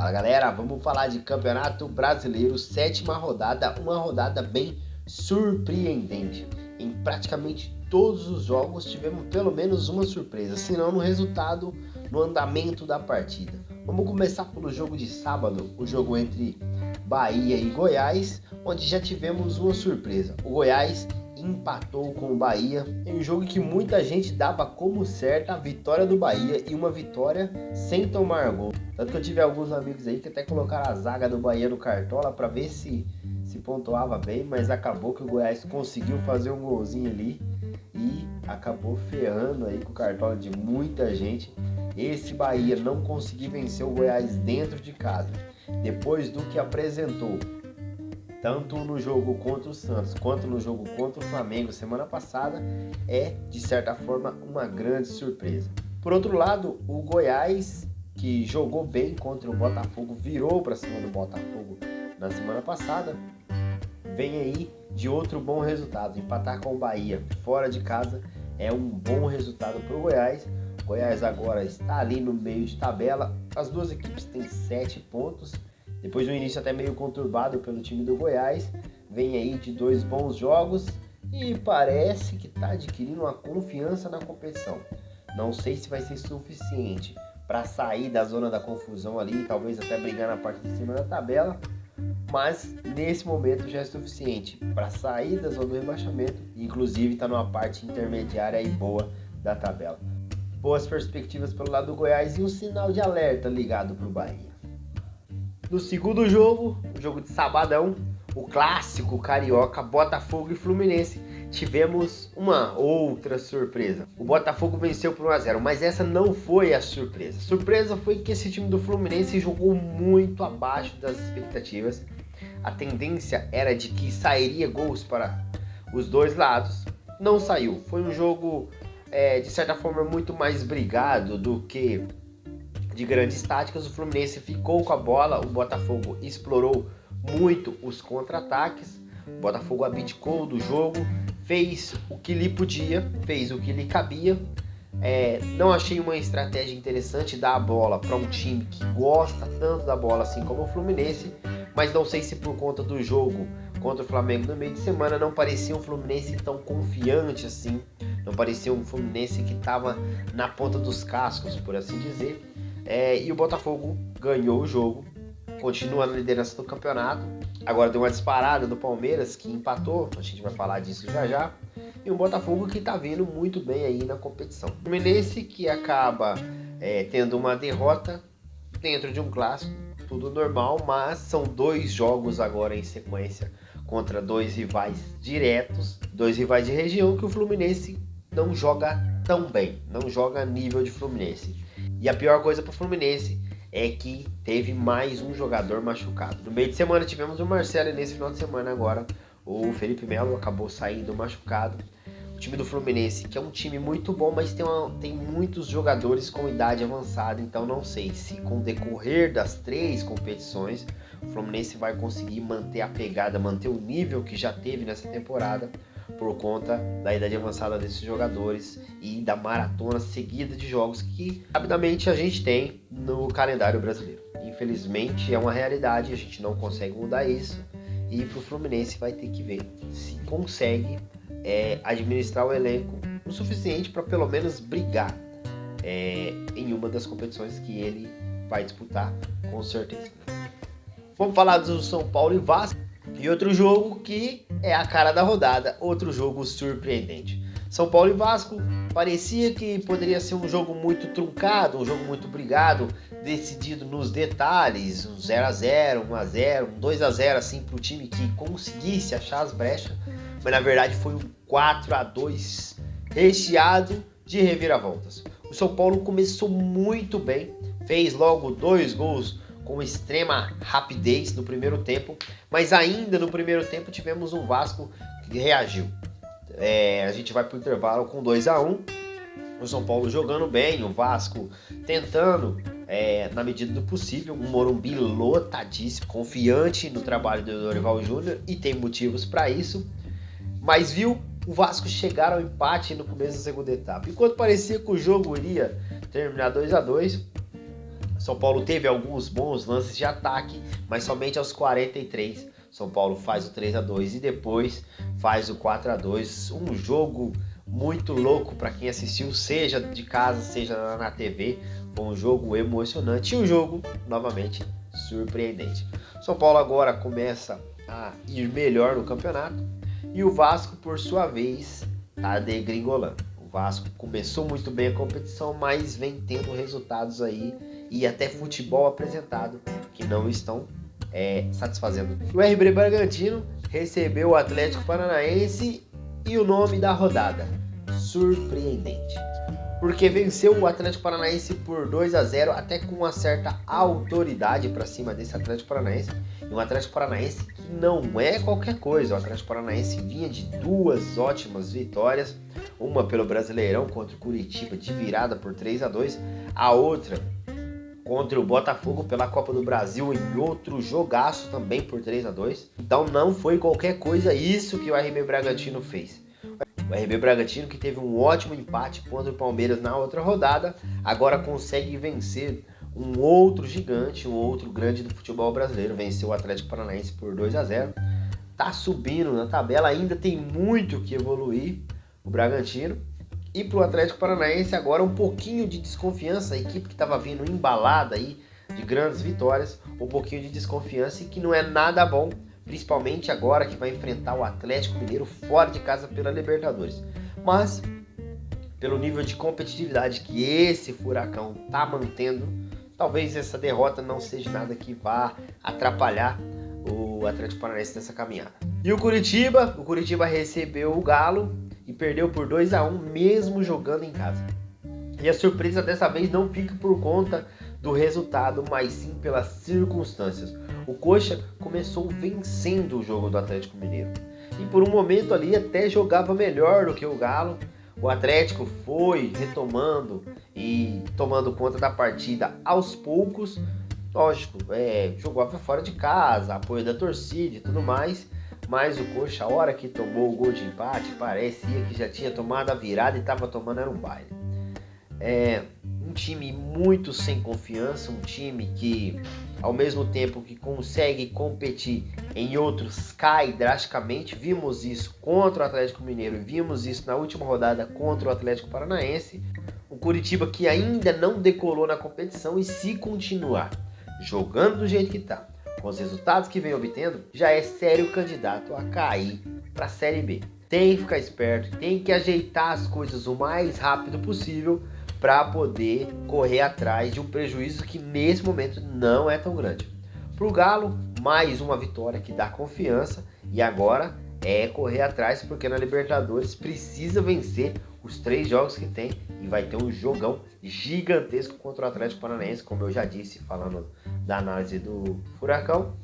Fala galera, vamos falar de Campeonato Brasileiro, sétima rodada, uma rodada bem surpreendente. Em praticamente todos os jogos tivemos pelo menos uma surpresa, se não no resultado, no andamento da partida. Vamos começar pelo jogo de sábado, o jogo entre Bahia e Goiás, onde já tivemos uma surpresa. O Goiás empatou com o Bahia em um jogo que muita gente dava como certa a vitória do Bahia e uma vitória sem tomar gol. Tanto que eu tive alguns amigos aí que até colocaram a zaga do Bahia no Cartola para ver se pontuava bem, mas acabou que o Goiás conseguiu fazer um golzinho ali e acabou ferrando aí com o Cartola de muita gente. Esse Bahia não conseguiu vencer o Goiás dentro de casa, depois do que apresentou tanto no jogo contra o Santos quanto no jogo contra o Flamengo semana passada, é de certa forma uma grande surpresa. Por outro lado, o Goiás, que jogou bem contra o Botafogo, virou para cima do Botafogo na semana passada, vem aí de outro bom resultado. Empatar com o Bahia fora de casa é um bom resultado para o Goiás. O Goiás agora está ali no meio de tabela, as duas equipes têm 7 pontos. Depois de um início até meio conturbado pelo time do Goiás, vem aí de 2 bons jogos e parece que está adquirindo uma confiança na competição. Não sei se vai ser suficiente para sair da zona da confusão ali, talvez até brigar na parte de cima da tabela, mas nesse momento já é suficiente para sair da zona do rebaixamento e inclusive está numa parte intermediária e boa da tabela. Boas perspectivas pelo lado do Goiás e um sinal de alerta ligado para o Bahia. No segundo jogo, o jogo de sabadão, o clássico carioca, Botafogo e Fluminense, tivemos uma outra surpresa. O Botafogo venceu por 1-0, mas essa não foi a surpresa. A surpresa foi que esse time do Fluminense jogou muito abaixo das expectativas. A tendência era de que sairia gols para os dois lados. Não saiu. Foi um jogo, de certa forma, muito mais brigado do que de grandes táticas. O Fluminense ficou com a bola, o Botafogo explorou muito os contra-ataques, o Botafogo abdicou do jogo, fez o que lhe podia, fez o que lhe cabia. Não achei uma estratégia interessante dar a bola para um time que gosta tanto da bola assim como o Fluminense, mas não sei se por conta do jogo contra o Flamengo no meio de semana não parecia um Fluminense tão confiante assim, não parecia um Fluminense que estava na ponta dos cascos, por assim dizer. E o Botafogo ganhou o jogo, continua na liderança do campeonato. Agora deu uma disparada do Palmeiras, que empatou, a gente vai falar disso já já. E o Botafogo que está vindo muito bem aí na competição. O Fluminense que acaba tendo uma derrota dentro de um clássico, tudo normal, mas são 2 jogos agora em sequência contra 2 rivais diretos, 2 rivais de região que o Fluminense não joga tão bem, não joga a nível de Fluminense. E a pior coisa para o Fluminense é que teve mais um jogador machucado. No meio de semana tivemos o Marcelo e nesse final de semana agora o Felipe Melo acabou saindo machucado. O time do Fluminense, que é um time muito bom, mas tem muitos jogadores com idade avançada, então não sei se com o decorrer das 3 competições o Fluminense vai conseguir manter a pegada, manter o nível que já teve nessa temporada, por conta da idade avançada desses jogadores e da maratona seguida de jogos que rapidamente a gente tem no calendário brasileiro. Infelizmente é uma realidade, a gente não consegue mudar isso e pro Fluminense vai ter que ver se consegue administrar o elenco o suficiente para pelo menos brigar em uma das competições que ele vai disputar, com certeza. Vamos falar do São Paulo e Vasco. E outro jogo que é a cara da rodada, outro jogo surpreendente. São Paulo e Vasco parecia que poderia ser um jogo muito truncado, um jogo muito brigado, decidido nos detalhes, um 0-0, 1-0, um 2-0 assim para o time que conseguisse achar as brechas, mas na verdade foi um 4-2 recheado de reviravoltas. O São Paulo começou muito bem, fez logo 2 gols com extrema rapidez no primeiro tempo, mas ainda no primeiro tempo tivemos um Vasco que reagiu. A gente vai para o intervalo com 2-1, o São Paulo jogando bem, o Vasco tentando na medida do possível, um Morumbi lotadíssimo, confiante no trabalho do Dorival Júnior e tem motivos para isso, mas viu o Vasco chegar ao empate no começo da segunda etapa. Enquanto parecia que o jogo iria terminar 2-2, São Paulo teve alguns bons lances de ataque, mas somente aos 43 São Paulo faz o 3-2 e depois faz o 4-2. Um jogo muito louco para quem assistiu, seja de casa, seja na TV. Foi um jogo emocionante e um jogo, novamente, surpreendente. São Paulo agora começa a ir melhor no campeonato e o Vasco, por sua vez, está degringolando. O Vasco começou muito bem a competição, mas vem tendo resultados aí e até futebol apresentado que não estão satisfazendo. O RB Bragantino recebeu o Atlético Paranaense e o nome da rodada: surpreendente. Porque venceu o Atlético Paranaense por 2-0, até com uma certa autoridade para cima desse Atlético Paranaense. E um Atlético Paranaense que não é qualquer coisa. O Atlético Paranaense vinha de 2 ótimas vitórias. Uma pelo Brasileirão contra o Curitiba de virada por 3-2. A outra contra o Botafogo pela Copa do Brasil em outro jogaço também por 3-2. Então não foi qualquer coisa isso que o RB Bragantino fez. O RB Bragantino, que teve um ótimo empate contra o Palmeiras na outra rodada, agora consegue vencer um outro gigante, um outro grande do futebol brasileiro. Venceu o Atlético Paranaense por 2-0. Tá subindo na tabela, ainda tem muito que evoluir o Bragantino. E para o Atlético Paranaense agora um pouquinho de desconfiança, a equipe que estava vindo embalada aí de grandes vitórias, um pouquinho de desconfiança e que não é nada bom, principalmente agora que vai enfrentar o Atlético Mineiro fora de casa pela Libertadores. Mas, pelo nível de competitividade que esse Furacão está mantendo, talvez essa derrota não seja nada que vá atrapalhar o Atlético Paranaense nessa caminhada. E o Curitiba recebeu o Galo e perdeu por 2-1, mesmo jogando em casa. E a surpresa dessa vez não fica por conta do resultado, mas sim pelas circunstâncias. O Coxa começou vencendo o jogo do Atlético Mineiro. E por um momento ali até jogava melhor do que o Galo. O Atlético foi retomando e tomando conta da partida aos poucos. Lógico, jogava fora de casa, apoio da torcida e tudo mais. Mas o Coxa, a hora que tomou o gol de empate, parecia que já tinha tomado a virada e estava tomando era um baile. Um time muito sem confiança, um time que, ao mesmo tempo que consegue competir em outros, cai drasticamente. Vimos isso contra o Atlético Mineiro e vimos isso na última rodada contra o Atlético Paranaense. O Curitiba que ainda não decolou na competição e se continuar jogando do jeito que está, com os resultados que vem obtendo, já é sério candidato a cair para a Série B. Tem que ficar esperto, tem que ajeitar as coisas o mais rápido possível para poder correr atrás de um prejuízo que nesse momento não é tão grande. Para o Galo, mais uma vitória que dá confiança e agora é correr atrás, porque na Libertadores precisa vencer os 3 jogos que tem e vai ter um jogão gigantesco contra o Atlético Paranaense, como eu já disse falando da análise do Furacão,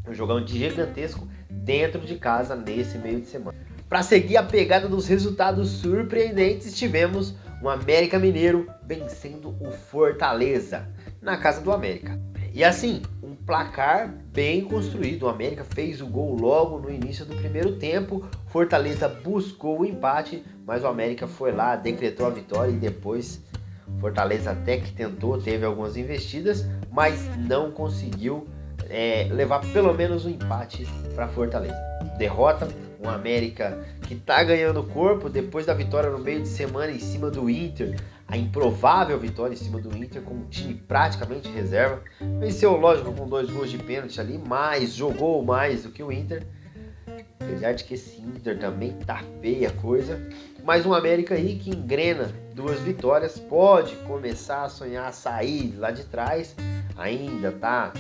um jogão gigantesco dentro de casa nesse meio de semana. Para seguir a pegada dos resultados surpreendentes, tivemos o América Mineiro vencendo o Fortaleza na casa do América. E assim, um placar bem construído. O América fez o gol logo no início do primeiro tempo. Fortaleza buscou o empate, mas o América foi lá, decretou a vitória e depois Fortaleza até que tentou, teve algumas investidas, mas não conseguiu levar pelo menos um empate para Fortaleza. Derrota, um América que está ganhando corpo depois da vitória no meio de semana em cima do Inter, a improvável vitória em cima do Inter com um time praticamente reserva. Venceu, lógico, com 2 gols de pênalti ali, mas jogou mais do que o Inter. Apesar de que esse Inter também tá feia a coisa. Mas um América aí que engrena 2 vitórias, pode começar a sonhar, a sair lá de trás. Ainda tá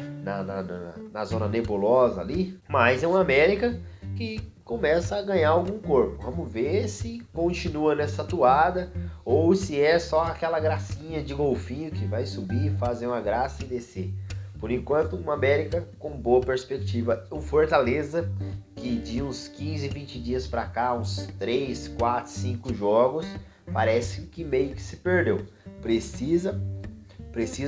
na zona nebulosa ali, mas é um América que começa a ganhar algum corpo. Vamos ver se continua nessa toada ou se é só aquela gracinha de golfinho que vai subir, fazer uma graça e descer. Por enquanto, uma América com boa perspectiva. O Fortaleza, que de uns 15, 20 dias para cá, uns 3, 4, 5 jogos, parece que meio que se perdeu. Precisa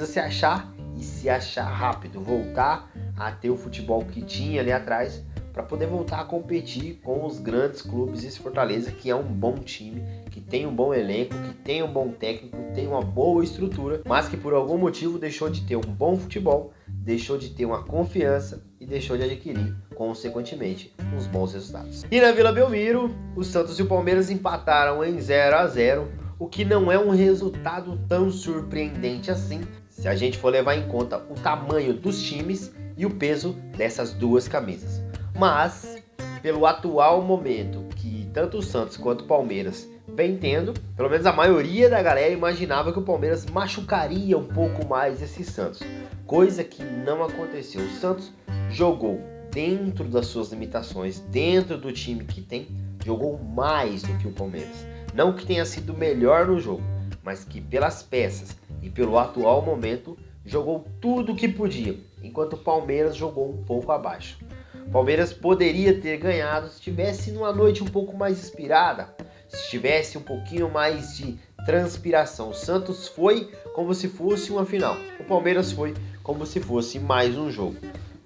se achar e se achar rápido, voltar a ter o futebol que tinha ali atrás para poder voltar a competir com os grandes clubes. Esse Fortaleza que é um bom time, que tem um bom elenco, que tem um bom técnico, tem uma boa estrutura, mas que por algum motivo deixou de ter um bom futebol, deixou de ter uma confiança e deixou de adquirir, consequentemente, uns bons resultados. E na Vila Belmiro, o Santos e o Palmeiras empataram em 0-0, o que não é um resultado tão surpreendente assim, se a gente for levar em conta o tamanho dos times e o peso dessas duas camisas. Mas, pelo atual momento que tanto o Santos quanto o Palmeiras vem tendo, pelo menos a maioria da galera imaginava que o Palmeiras machucaria um pouco mais esse Santos, coisa que não aconteceu. O Santos jogou dentro das suas limitações, dentro do time que tem, jogou mais do que o Palmeiras. Não que tenha sido melhor no jogo, mas que pelas peças e pelo atual momento jogou tudo o que podia, enquanto o Palmeiras jogou um pouco abaixo. O Palmeiras poderia ter ganhado se tivesse numa noite um pouco mais inspirada, se tivesse um pouquinho mais de transpiração. O Santos foi como se fosse uma final, o Palmeiras foi como se fosse mais um jogo.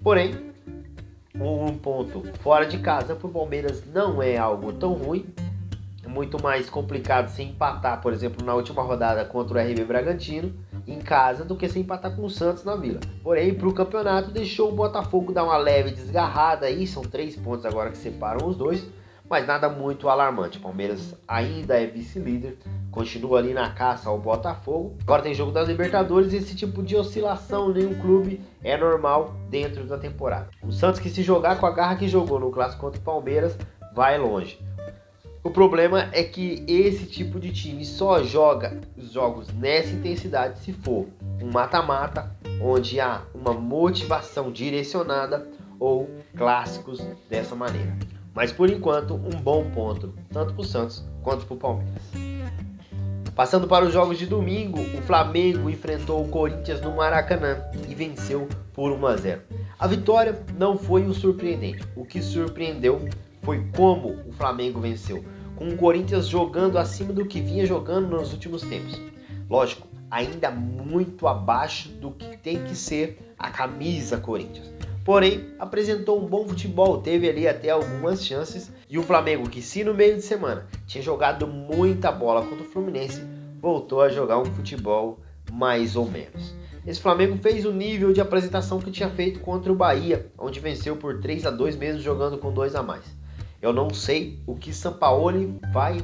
Porém, um ponto fora de casa para o Palmeiras não é algo tão ruim. É muito mais complicado se empatar, por exemplo, na última rodada contra o RB Bragantino em casa do que se empatar com o Santos na Vila. Porém, para o campeonato deixou o Botafogo dar uma leve desgarrada aí, são 3 pontos agora que separam os dois, mas nada muito alarmante. O Palmeiras ainda é vice-líder, continua ali na caça ao Botafogo. Agora tem jogo das Libertadores e esse tipo de oscilação em nenhum clube é normal dentro da temporada. O Santos, que se jogar com a garra que jogou no clássico contra o Palmeiras, vai longe. O problema é que esse tipo de time só joga os jogos nessa intensidade se for um mata-mata, onde há uma motivação direcionada, ou clássicos dessa maneira. Mas por enquanto, um bom ponto, tanto para o Santos quanto para o Palmeiras. Passando para os jogos de domingo, o Flamengo enfrentou o Corinthians no Maracanã e venceu por 1-0. A vitória não foi o surpreendente, o que surpreendeu foi como o Flamengo venceu, com o Corinthians jogando acima do que vinha jogando nos últimos tempos. Lógico, ainda muito abaixo do que tem que ser a camisa Corinthians. Porém, apresentou um bom futebol, teve ali até algumas chances, e o Flamengo, que se no meio de semana tinha jogado muita bola contra o Fluminense, voltou a jogar um futebol mais ou menos. Esse Flamengo fez o nível de apresentação que tinha feito contra o Bahia, onde venceu por 3-2 mesmo jogando com 2 a mais. Eu não sei o que Sampaoli vai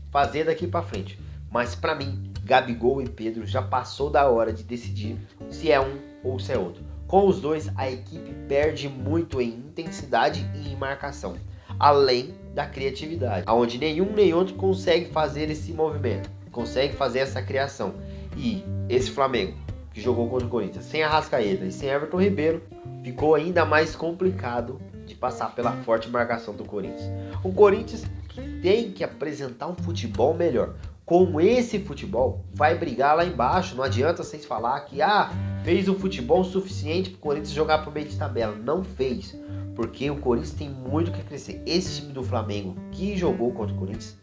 fazer daqui para frente, mas para mim, Gabigol e Pedro já passou da hora de decidir se é um ou se é outro. Com os dois, a equipe perde muito em intensidade e em marcação, além da criatividade, onde nenhum nem outro consegue fazer esse movimento, consegue fazer essa criação. E esse Flamengo, que jogou contra o Corinthians sem Arrascaeta e sem Everton Ribeiro, ficou ainda mais complicado de passar pela forte marcação do Corinthians. O Corinthians que tem que apresentar um futebol melhor. Com esse futebol, vai brigar lá embaixo. Não adianta vocês falar que fez um futebol suficiente para o Corinthians jogar para o meio de tabela. Não fez, porque o Corinthians tem muito que crescer. Esse time do Flamengo que jogou contra o Corinthians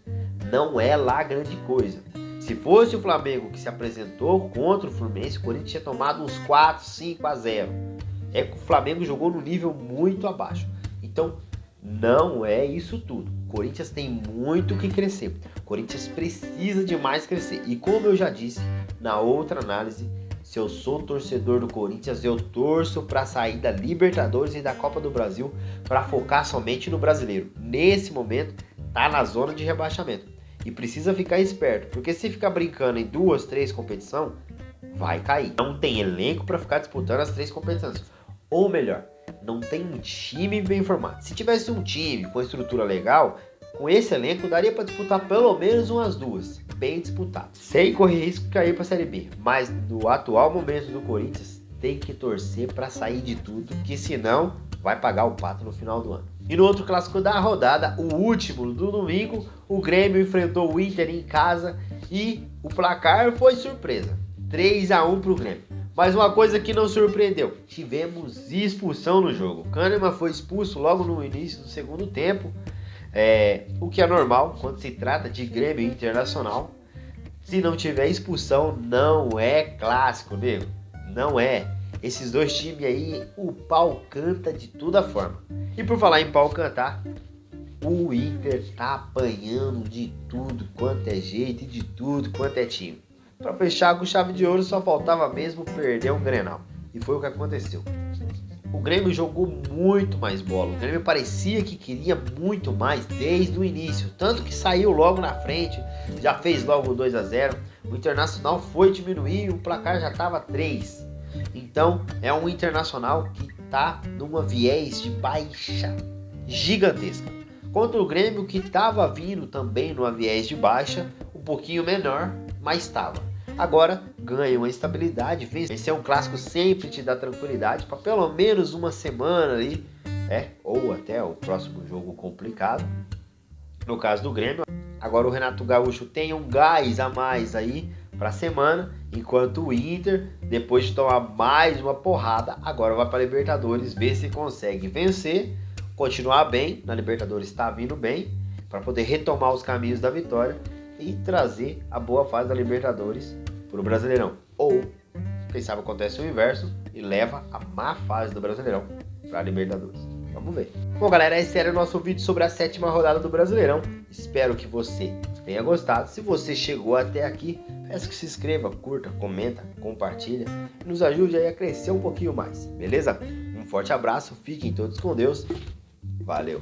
não é lá grande coisa. Se fosse o Flamengo que se apresentou contra o Fluminense, o Corinthians tinha tomado uns 4-5-0. É que o Flamengo jogou no nível muito abaixo. Então, não é isso tudo. O Corinthians tem muito que crescer. O Corinthians precisa de mais crescer. E como eu já disse na outra análise, se eu sou torcedor do Corinthians, eu torço para sair da Libertadores e da Copa do Brasil para focar somente no brasileiro. Nesse momento, tá na zona de rebaixamento. E precisa ficar esperto, porque se ficar brincando em 2, 3 competições, vai cair. Não tem elenco para ficar disputando as 3 competições. Ou melhor, não tem um time bem formado. Se tivesse um time com estrutura legal, com esse elenco daria para disputar pelo menos umas 2, bem disputado, sem correr risco de cair para a Série B. Mas no atual momento do Corinthians, tem que torcer para sair de tudo, que senão vai pagar o pato no final do ano. E no outro clássico da rodada, o último do domingo, o Grêmio enfrentou o Inter em casa e o placar foi surpresa, 3-1 para o Grêmio. Mas uma coisa que não surpreendeu, tivemos expulsão no jogo. Kahneman foi expulso logo no início do segundo tempo, o que é normal quando se trata de Grêmio Internacional. Se não tiver expulsão, não é clássico, nego. Não é. Esses dois times aí, o pau canta de toda forma. E por falar em pau cantar, o Inter tá apanhando de tudo quanto é jeito e de tudo quanto é time. Para fechar com chave de ouro, só faltava mesmo perder um Grenal. E foi o que aconteceu. O Grêmio jogou muito mais bola. O Grêmio parecia que queria muito mais desde o início. Tanto que saiu logo na frente, já fez logo 2-0. O Internacional foi diminuir e o placar já estava 3. Então é um Internacional que está numa viés de baixa gigantesca. Contra o Grêmio que estava vindo também numa viés de baixa, um pouquinho menor, mas estava. Agora ganha uma estabilidade, vencer um clássico sempre te dá tranquilidade para pelo menos uma semana ali, ou até o próximo jogo complicado. No caso do Grêmio, agora o Renato Gaúcho tem um gás a mais aí para a semana, enquanto o Inter, depois de tomar mais uma porrada, agora vai para a Libertadores ver se consegue vencer, continuar bem, na Libertadores está vindo bem, para poder retomar os caminhos da vitória e trazer a boa fase da Libertadores para o Brasileirão. Ou, quem sabe acontece o inverso e leva a má fase do Brasileirão para a Libertadores. Vamos ver. Bom, galera, esse era o nosso vídeo sobre a 7ª rodada do Brasileirão. Espero que você tenha gostado. Se você chegou até aqui, peço que se inscreva, curta, comenta, compartilha e nos ajude aí a crescer um pouquinho mais, beleza? Um forte abraço, fiquem todos com Deus. Valeu!